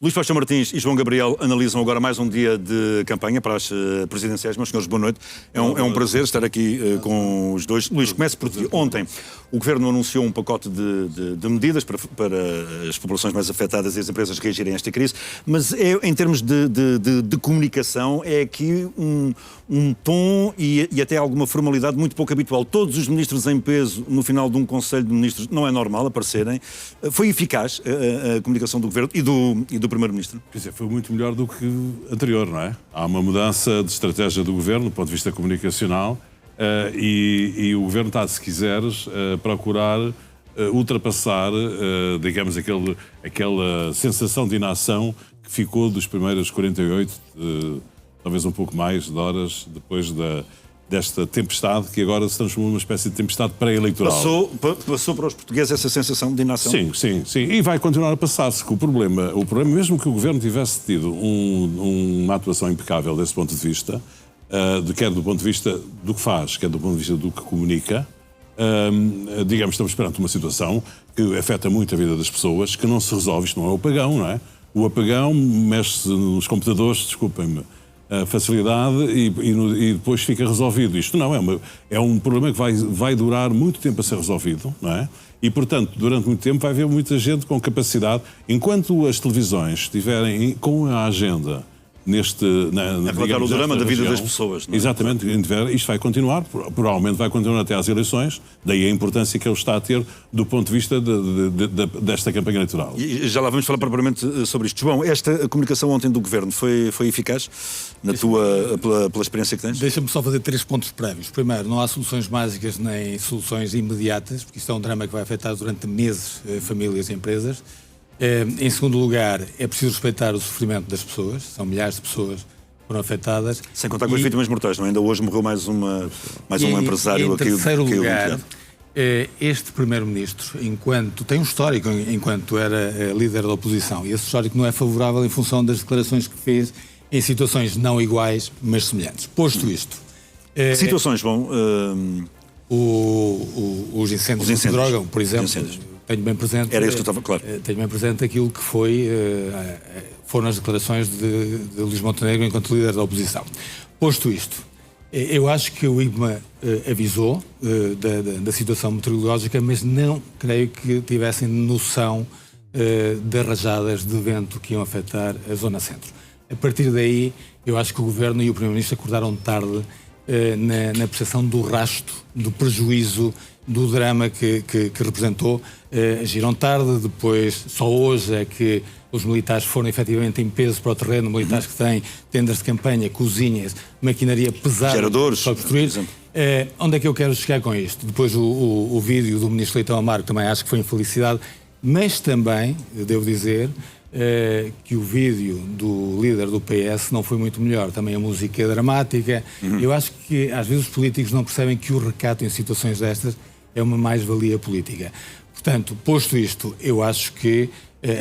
Luís Paixão Martins e João Gabriel analisam agora mais um dia de campanha para as presidenciais. Meus senhores, boa noite. É um prazer estar aqui com os dois. Luís, começo por ti. Ontem o Governo anunciou um pacote de medidas para as populações mais afetadas e as empresas reagirem a esta crise, mas em termos de comunicação é aqui um tom e até alguma formalidade muito pouco habitual. Todos os ministros em peso no final de um Conselho de Ministros não é normal aparecerem. Foi eficaz a comunicação do Governo e do Primeiro-Ministro? Quer dizer, foi muito melhor do que anterior, não é? Há uma mudança de estratégia do Governo, do ponto de vista comunicacional, e o Governo está, se quiseres, a procurar ultrapassar, digamos, aquela sensação de inação que ficou dos primeiros 48, talvez um pouco mais de horas depois desta tempestade, que agora se transformou numa espécie de tempestade pré-eleitoral. Passou para os portugueses essa sensação de inação? Sim. E vai continuar a passar-se. O problema, mesmo que o Governo tivesse tido uma atuação impecável desse ponto de vista, quer do ponto de vista do que faz, quer do ponto de vista do que comunica, digamos, estamos perante uma situação que afeta muito a vida das pessoas, que não se resolve. Isto não é o apagão, não é? O apagão mexe-se nos computadores, desculpem-me, a facilidade e depois fica resolvido. Isto não é um problema que vai durar muito tempo a ser resolvido, não é? E, portanto, durante muito tempo vai haver muita gente com capacidade, enquanto as televisões estiverem com a agenda a relatar o drama da vida das pessoas. Não é? Exatamente, isto vai continuar, provavelmente vai continuar até às eleições, daí a importância que ele está a ter do ponto de vista desta campanha eleitoral. E já lá vamos falar propriamente sobre isto. João, esta comunicação ontem do Governo foi eficaz pela experiência que tens? Deixa-me só fazer 3 pontos prévios. Primeiro, não há soluções mágicas nem soluções imediatas, porque isto é um drama que vai afetar durante meses famílias e empresas. Em segundo lugar, é preciso respeitar o sofrimento das pessoas. São milhares de pessoas que foram afetadas. Sem contar com as vítimas mortais, não? Ainda hoje morreu mais um empresário. Em terceiro lugar, este Primeiro-Ministro, tem um histórico enquanto era líder da oposição, e esse histórico não é favorável em função das declarações que fez em situações não iguais, mas semelhantes. Posto isto... Que situações, João? Os incêndios que drogam, por exemplo. Tenho bem presente, era isso que eu estava, claro. Tenho bem presente aquilo que foram as declarações de Luís Montenegro enquanto líder da oposição. Posto isto, eu acho que o IBMA avisou da situação meteorológica, mas não creio que tivessem noção das rajadas de vento que iam afetar a zona centro. A partir daí, eu acho que o Governo e o Primeiro-Ministro acordaram tarde na percepção do rasto, do prejuízo, do drama que representou. Agiram tarde, depois, só hoje é que os militares foram efetivamente em peso para o terreno, militares que têm tendas de campanha, cozinhas, maquinaria pesada, geradores, para construir. Onde é que eu quero chegar com isto? Depois o vídeo do Ministro Leitão Amaro também acho que foi infelicidade, mas também, devo dizer, que o vídeo do líder do PS não foi muito melhor. Também a música dramática. Eu acho que às vezes os políticos não percebem que o recato em situações destas é uma mais-valia política. Portanto, posto isto, eu acho que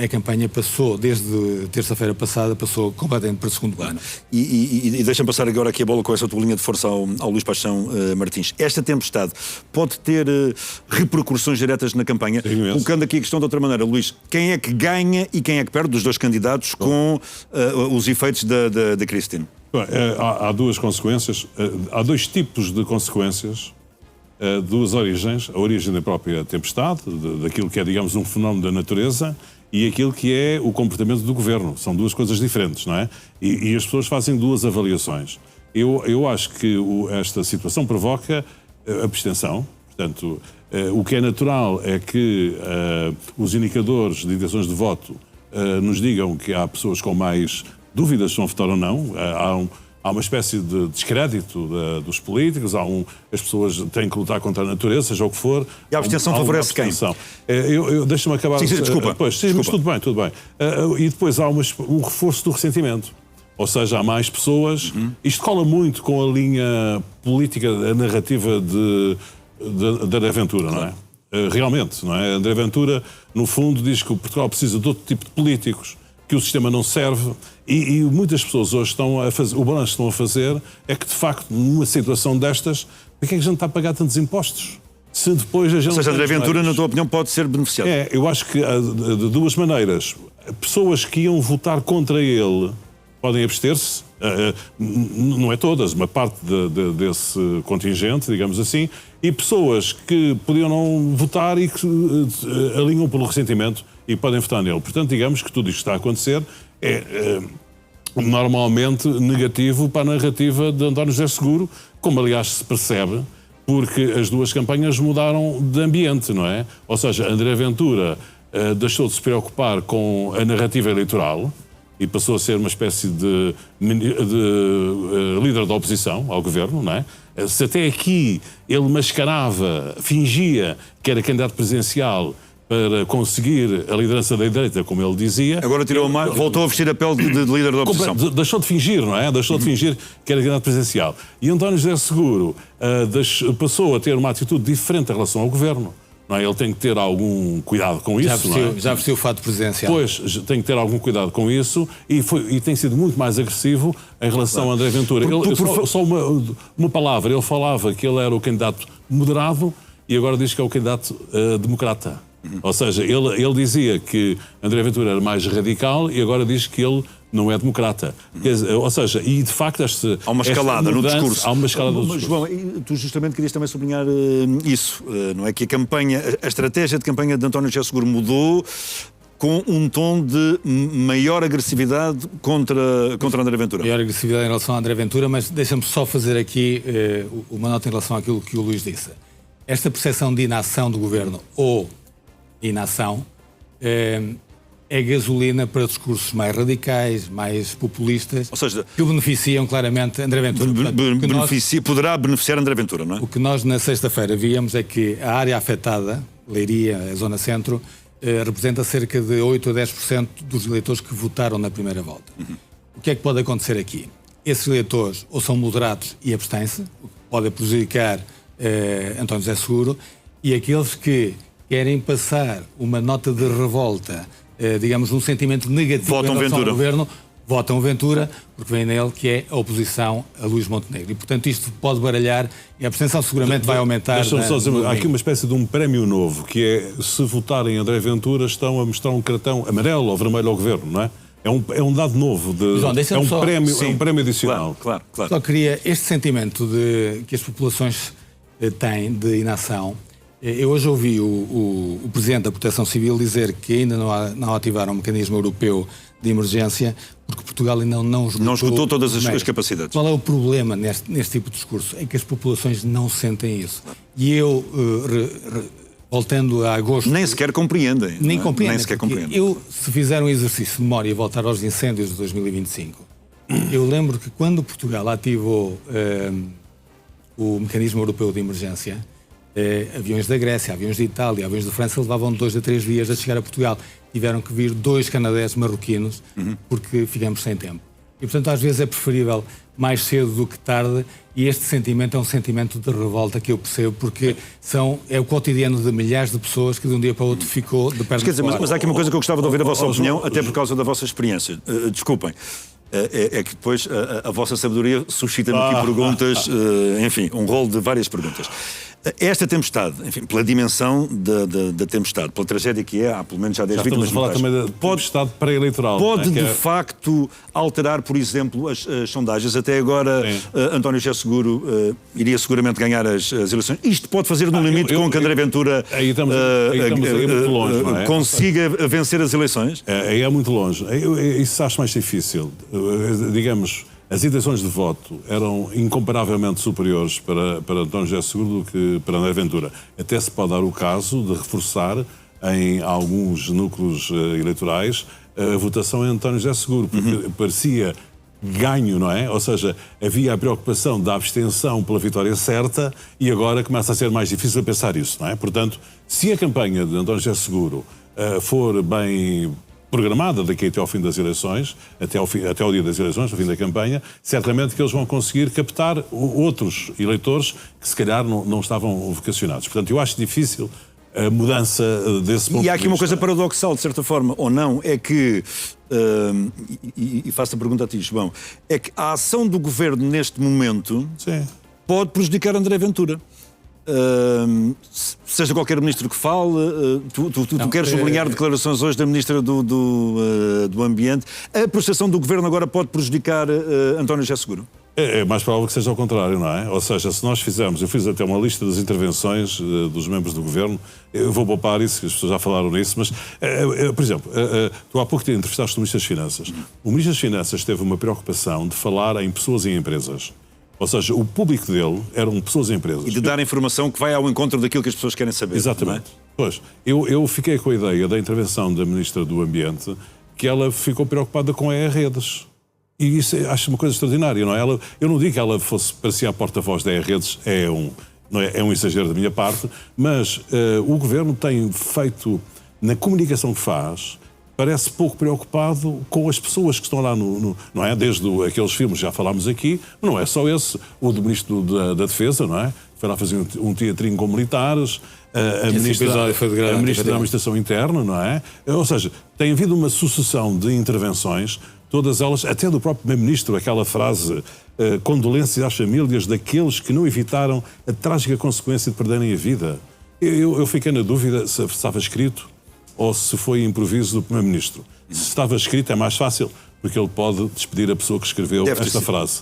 a campanha passou, desde terça-feira passada, passou completamente para o segundo plano. E deixa-me passar agora aqui a bola com essa tua linha de força ao Luís Paixão Martins. Esta tempestade pode ter repercussões diretas na campanha? Colocando aqui a questão de outra maneira, Luís, quem é que ganha e quem é que perde dos dois candidatos com os efeitos da Christine? Há duas consequências, há dois tipos de consequências, duas origens: a origem da própria tempestade, daquilo que é, digamos, um fenómeno da natureza, e aquilo que é o comportamento do Governo. São duas coisas diferentes, não é? E as pessoas fazem duas avaliações. Eu acho que esta situação provoca abstenção. Portanto, o que é natural é que os indicadores de intenções de voto nos digam que há pessoas com mais dúvidas se vão votar ou não. Há uma espécie de descrédito dos políticos, as pessoas têm que lutar contra a natureza, seja o que for. E a abstenção favorece quem? Deixa-me acabar... Sim, desculpa. Mas tudo bem. E depois há um reforço do ressentimento. Ou seja, há mais pessoas... Isto cola muito com a linha política, a narrativa de André Ventura, não é? Realmente, não é? André Ventura, no fundo, diz que o Portugal precisa de outro tipo de políticos, que o sistema não serve, e muitas pessoas hoje estão a fazer, o balanço que estão a fazer é que, de facto, numa situação destas, por que é que a gente está a pagar tantos impostos? Se depois a gente... Ou seja, André Ventura, na tua opinião, pode ser beneficiado? Eu acho que de duas maneiras. pessoas que iam votar contra ele podem abster-se, não é todas, uma parte desse contingente, digamos assim, e pessoas que podiam não votar e que alinham pelo ressentimento e podem votar nele. Portanto, digamos que tudo isto que está a acontecer é normalmente negativo para a narrativa de António José Seguro, como aliás se percebe, porque as duas campanhas mudaram de ambiente, não é? Ou seja, André Ventura deixou de se preocupar com a narrativa eleitoral e passou a ser uma espécie de líder da oposição ao governo, não é? Se até aqui ele mascarava, fingia que era candidato presidencial para conseguir a liderança da direita, como ele dizia... Agora voltou a vestir a pele de líder da oposição. Deixou de fingir, não é? Deixou de fingir que era candidato presidencial. E António José Seguro passou a ter uma atitude diferente em relação ao governo. Não é? Ele tem que ter algum cuidado com isso. Já vestiu o fato presidencial. Pois, tem que ter algum cuidado com isso e tem sido muito mais agressivo em relação a André Ventura. Só uma palavra, ele falava que ele era o candidato moderado e agora diz que é o candidato democrata. Ou seja, ele dizia que André Ventura era mais radical e agora diz que ele não é democrata. Ou seja, e de facto há uma escalada no discurso. Há uma escalada no discurso. João, tu justamente querias também sublinhar isso, não é? Que a estratégia de campanha de António José Seguro mudou com um tom de maior agressividade contra André Ventura. Maior agressividade em relação a André Ventura, mas deixa-me só fazer aqui uma nota em relação àquilo que o Luís disse. Esta percepção de inação do governo ou inação é gasolina para discursos mais radicais, mais populistas, ou seja, que beneficiam claramente André Ventura. Poderá beneficiar André Ventura, não é? O que nós na sexta-feira víamos é que a área afetada, Leiria, a zona centro, representa cerca de 8 a 10% dos eleitores que votaram na primeira volta. O que é que pode acontecer aqui? Esses eleitores ou são moderados e abstêm-se, o que pode prejudicar António José Seguro, e aqueles que querem passar uma nota de revolta, digamos, um sentimento negativo em relação ao governo, votam Ventura, porque vem nele que é a oposição a Luís Montenegro. E, portanto, isto pode baralhar e a abstenção seguramente vai aumentar. Deixa-me só dizer, há aqui uma espécie de um prémio novo, que é, se votarem André Ventura, estão a mostrar um cartão amarelo ou vermelho ao governo, não é? É um dado novo, João, é um prémio adicional. Claro. Só queria este sentimento que as populações têm de inação. Eu hoje ouvi o Presidente da Proteção Civil dizer que ainda não ativaram um mecanismo europeu de emergência porque Portugal ainda não esgotou todas as capacidades. Qual é o problema neste tipo de discurso? É que as populações não sentem isso. E eu, voltando a agosto... Nem sequer compreendem. Nem compreendem. Nem sequer compreendem. Se fizer um exercício de memória e voltar aos incêndios de 2025, eu lembro que quando Portugal ativou o mecanismo europeu de emergência, aviões da Grécia, aviões de Itália, aviões de França levavam 2 a 3 dias a chegar a Portugal. Tiveram que vir 2 canadenses marroquinos porque ficamos sem tempo. E, portanto, às vezes é preferível mais cedo do que tarde, e este sentimento é um sentimento de revolta que eu percebo, porque é o cotidiano de milhares de pessoas que de um dia para o outro ficou de pernas para o ar. Mas há aqui uma coisa que eu gostava de ouvir a vossa opinião, até por causa da vossa experiência. Desculpem. É que depois a vossa sabedoria suscita-me aqui perguntas, enfim, um rolo de várias perguntas. Esta tempestade, enfim, pela dimensão da tempestade, pela tragédia que há pelo menos já 10 vítimas. Estamos a falar também da tempestade pré-eleitoral. Pode, de facto, alterar, por exemplo, as sondagens. Até agora, António José Seguro iria seguramente ganhar as eleições. Isto pode fazer no limite com que André Ventura muito longe, não é? Consiga vencer as eleições? Aí é muito longe. Isso acho mais difícil. Digamos, as intenções de voto eram incomparavelmente superiores para António José Seguro do que para André Ventura. Até se pode dar o caso de reforçar em alguns núcleos eleitorais a votação em António José Seguro, porque parecia ganho, não é? Ou seja, havia a preocupação da abstenção pela vitória certa e agora começa a ser mais difícil pensar isso, não é? Portanto, se a campanha de António José Seguro for bem programada daqui até ao fim das eleições, até ao dia das eleições, ao fim da campanha, certamente que eles vão conseguir captar outros eleitores que se calhar não estavam vocacionados. Portanto, eu acho difícil a mudança desse ponto. E há aqui uma coisa paradoxal, de certa forma, ou não, é que, e faço a pergunta a ti, João, é que a ação do governo neste momento pode prejudicar André Ventura. seja qualquer ministro que fale, tu queres sublinhar declarações hoje da Ministra do Ambiente. A prestação do Governo agora pode prejudicar António José Seguro? É mais provável que seja ao contrário, não é? Ou seja, se nós fizermos, eu fiz até uma lista das intervenções dos membros do Governo, eu vou poupar isso, que as pessoas já falaram nisso, mas, por exemplo, tu há pouco entrevistaste o Ministro das Finanças. O Ministro das Finanças teve uma preocupação de falar em pessoas e empresas. Ou seja, o público dele eram pessoas e empresas. E de dar informação que vai ao encontro daquilo que as pessoas querem saber. Exatamente. Pois, eu fiquei com a ideia da intervenção da Ministra do Ambiente, que ela ficou preocupada com redes. E isso acho uma coisa extraordinária, não é? Eu não digo que ela parecia a porta-voz da redes, é um exagero da minha parte, mas o Governo tem feito, na comunicação que faz, parece pouco preocupado com as pessoas que estão lá não é? Desde aqueles filmes que já falámos aqui, mas não é só esse, o do Ministro da Defesa, não é? Foi lá fazer um teatrinho com militares, a Ministra da Administração Interna, não é? Ou seja, tem havido uma sucessão de intervenções, todas elas, até do próprio Primeiro-Ministro, aquela frase, condolências às famílias daqueles que não evitaram a trágica consequência de perderem a vida. Eu fiquei na dúvida se estava escrito ou se foi improviso do Primeiro-Ministro. Se estava escrito é mais fácil, porque ele pode despedir a pessoa que escreveu esta frase.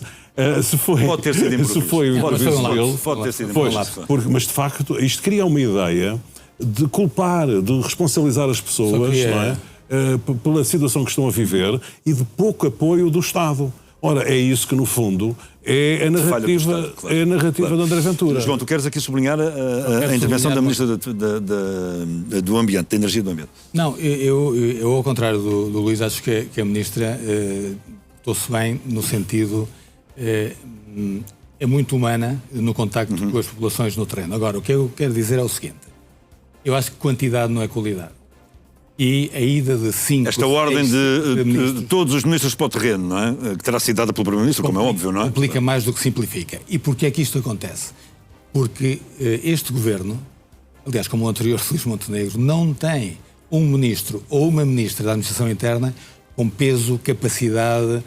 Pode ter sido improviso. Se foi improviso dele, pode ter sido improviso. Mas de facto isto cria uma ideia de culpar, de responsabilizar as pessoas, não é? Pela situação que estão a viver e de pouco apoio do Estado. Ora, é isso que, no fundo, é a narrativa, Estado, claro. É a narrativa de André Ventura. João, tu queres aqui sublinhar a intervenção da Ministra do Ambiente, da Energia e do Ambiente? Não, eu ao contrário do Luís, acho que a Ministra estou-se bem no sentido... é muito humana no contacto com as populações no terreno. Agora, o que eu quero dizer é o seguinte. Eu acho que quantidade não é qualidade. E a ida de 5... Esta ordem de todos os ministros para o terreno, não é? Que terá sido dada pelo Primeiro-Ministro, como é óbvio, não é? Complica mais do que simplifica. E porquê é que isto acontece? Porque este governo, aliás, como o anterior Luís Montenegro, não tem um ministro ou uma ministra da Administração Interna com peso, capacidade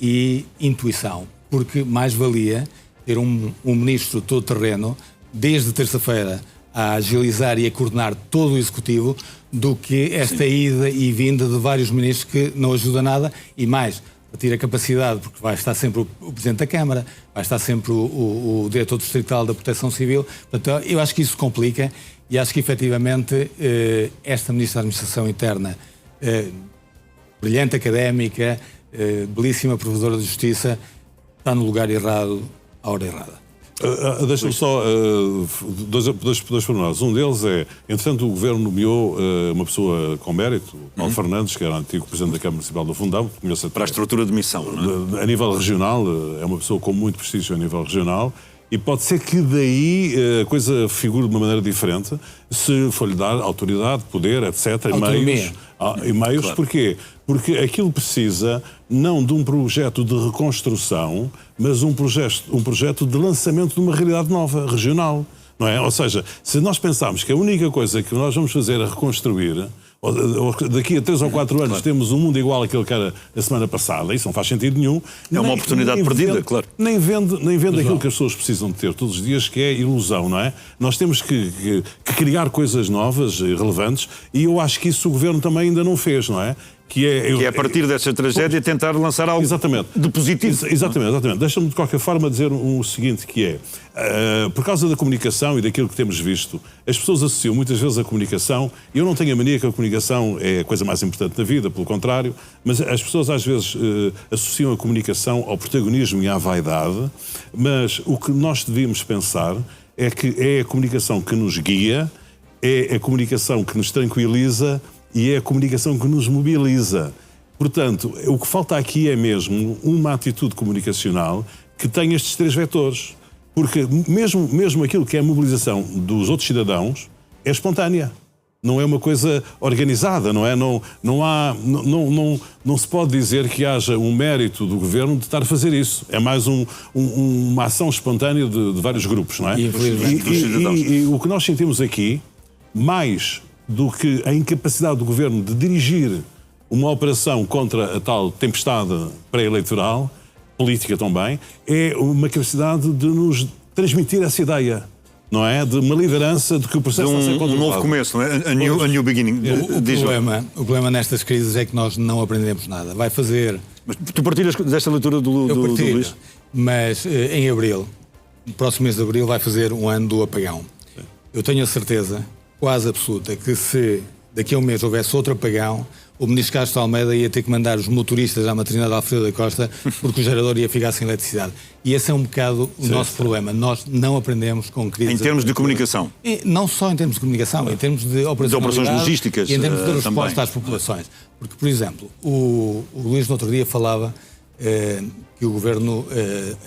e intuição. Porque mais valia ter um ministro todo terreno, desde terça-feira, a agilizar e a coordenar todo o Executivo, do que esta ida e vinda de vários ministros que não ajuda nada e mais, retira capacidade, porque vai estar sempre o Presidente da Câmara, vai estar sempre o Diretor Distrital da Proteção Civil. Portanto, eu acho que isso complica e acho que efetivamente esta Ministra da Administração Interna, brilhante académica, belíssima provedora de justiça, está no lugar errado, à hora errada. Deixa-me só dois pormenores. Um deles é, entretanto, o Governo nomeou uma pessoa com mérito, Paulo Fernandes, que era antigo Presidente da Câmara Municipal do Fundão. Para a estrutura de missão, não é? A nível regional, é uma pessoa com muito prestígio a nível regional. E pode ser que daí a coisa figure de uma maneira diferente, se for-lhe dar autoridade, poder, etc. E meios. Claro. Porquê? Porque aquilo precisa não de um projeto de reconstrução, mas um projeto de lançamento de uma realidade nova, regional. Não é? Ou seja, se nós pensarmos que a única coisa que nós vamos fazer é reconstruir, ou daqui a 3 ou 4 anos temos um mundo igual àquele que era a semana passada, isso não faz sentido nenhum. É uma oportunidade perdida, claro. Nem vende aquilo que as pessoas precisam de ter todos os dias, que é ilusão, não é? Nós temos que criar coisas novas e relevantes, e eu acho que isso o Governo também ainda não fez, não é? Que é a partir dessa tragédia tentar lançar algo de positivo. Exatamente. Deixa-me de qualquer forma dizer o seguinte, que é, por causa da comunicação e daquilo que temos visto, as pessoas associam muitas vezes a comunicação, e eu não tenho a mania que a comunicação é a coisa mais importante na vida, pelo contrário, mas as pessoas às vezes associam a comunicação ao protagonismo e à vaidade, mas o que nós devíamos pensar é que é a comunicação que nos guia, é a comunicação que nos tranquiliza, e é a comunicação que nos mobiliza. Portanto, o que falta aqui é mesmo uma atitude comunicacional que tenha estes 3 vetores. Porque mesmo aquilo que é a mobilização dos outros cidadãos é espontânea. Não é uma coisa organizada, não é? Não se pode dizer que haja um mérito do Governo de estar a fazer isso. É mais uma ação espontânea de vários grupos, não é? E o que nós sentimos aqui, mais do que a incapacidade do Governo de dirigir uma operação contra a tal tempestade pré-eleitoral, política também, é uma capacidade de nos transmitir essa ideia. não é? De uma liderança de que o processo está a ser controlado. Um novo começo, não é? A new beginning. O problema nestas crises é que nós não aprendemos nada. Vai fazer... Mas tu partilhas desta leitura do Luís? Mas em abril, no próximo mês de abril, vai fazer um ano do apagão. Sim. Eu tenho a certeza, quase absoluta, que se daqui a um mês houvesse outro apagão, o ministro Castro Almeida ia ter que mandar os motoristas à maternidade Alfredo da Costa porque o gerador ia ficar sem eletricidade. E esse é um bocado o nosso problema. Nós não aprendemos com crises... Em termos de comunicação? Não só em termos de comunicação, em termos de operações logísticas e em termos de resposta também às populações. Porque, por exemplo, o Luís no outro dia falava que o Governo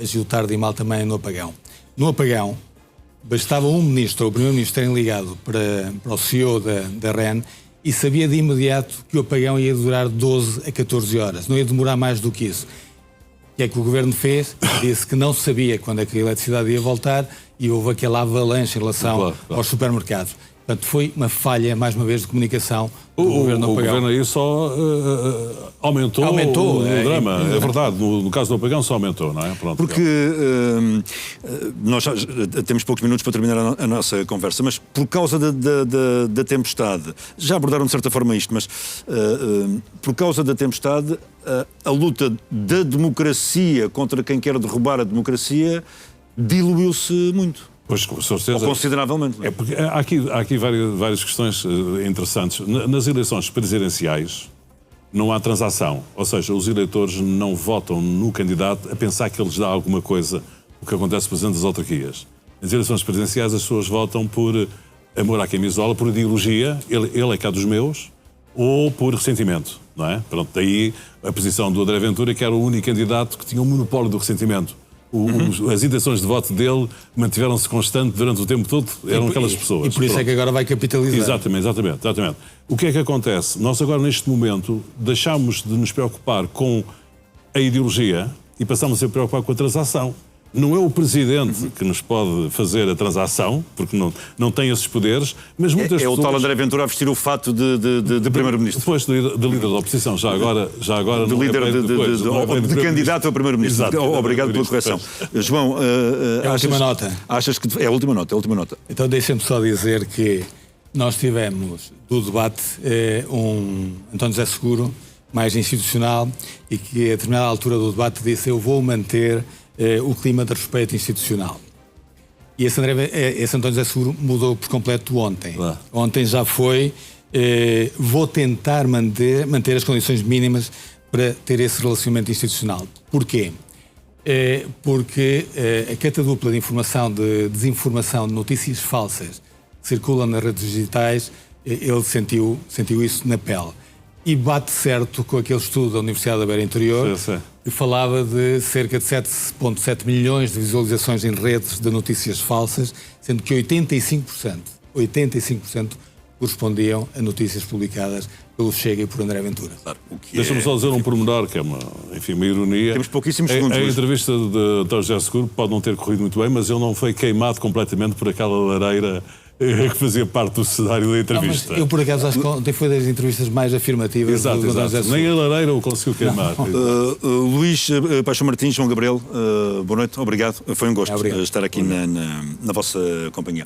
agiu tarde e mal também no apagão. No apagão, bastava um ministro ou o primeiro-ministro terem ligado para o CEO da REN e sabia de imediato que o apagão ia durar 12 a 14 horas. Não ia demorar mais do que isso. O que é que o Governo fez? Disse que não sabia quando é que a eletricidade ia voltar e houve aquela avalanche em relação aos supermercados. Portanto, foi uma falha, mais uma vez, de comunicação do Governo apagão. O Governo aí só aumentou o drama. É verdade, no caso do apagão só aumentou, não é? Pronto, porque nós já temos poucos minutos para terminar a nossa conversa, mas por causa da tempestade, já abordaram de certa forma isto, mas por causa da tempestade, a luta da democracia contra quem quer derrubar a democracia diluiu-se muito. Pois, com certeza. Ou consideravelmente. É porque há aqui várias questões interessantes. Nas eleições presidenciais não há transação. Ou seja, os eleitores não votam no candidato a pensar que ele lhes dá alguma coisa, o que acontece, por exemplo, das autarquias. Nas eleições presidenciais as pessoas votam por amor à camisola, por ideologia, ele é cá dos meus, ou por ressentimento, não é? Pronto, daí a posição do André Ventura, que era o único candidato que tinha um monopólio do ressentimento. As intenções de voto dele mantiveram-se constantes durante o tempo todo, eram aquelas pessoas. E por isso é que agora vai capitalizar. Exatamente. O que é que acontece? Nós agora, neste momento, deixámos de nos preocupar com a ideologia e passamos a preocupar com a transação. Não é o Presidente que nos pode fazer a transação, porque não tem esses poderes, mas muitas pessoas... É o tal André Ventura a vestir o fato de Primeiro-Ministro. Depois de líder da oposição, já agora de líder de candidato a Primeiro-Ministro. Obrigado pela correção. João, é a última nota. Achas que... É a última nota. Então deixa-me só dizer que nós tivemos do debate um António José Seguro, mais institucional, e que a determinada altura do debate disse: eu vou manter o clima de respeito institucional. E esse António José Seguro mudou por completo ontem. Ontem já foi, vou tentar manter as condições mínimas para ter esse relacionamento institucional. Porquê? Porque a catadupla de informação, de desinformação, de notícias falsas que circulam nas redes digitais, ele sentiu isso na pele. E bate certo com aquele estudo da Universidade da Beira Interior, que falava de cerca de 7,7 milhões de visualizações em redes de notícias falsas, sendo que 85% correspondiam a notícias publicadas pelo Chega e por André Ventura. Claro, Deixa-me só dizer um pormenor, que é uma ironia. Temos pouquíssimos segundos. A entrevista de António José Seguro pode não ter corrido muito bem, mas ele não foi queimado completamente por aquela lareira que fazia parte do cenário da entrevista. Eu, por acaso, acho que ontem foi das entrevistas mais afirmativas. Exato. Nem a lareira o conseguiu queimar. Luís Paixão Martins, João Gabriel, boa noite, obrigado. Foi um gosto estar aqui na vossa companhia.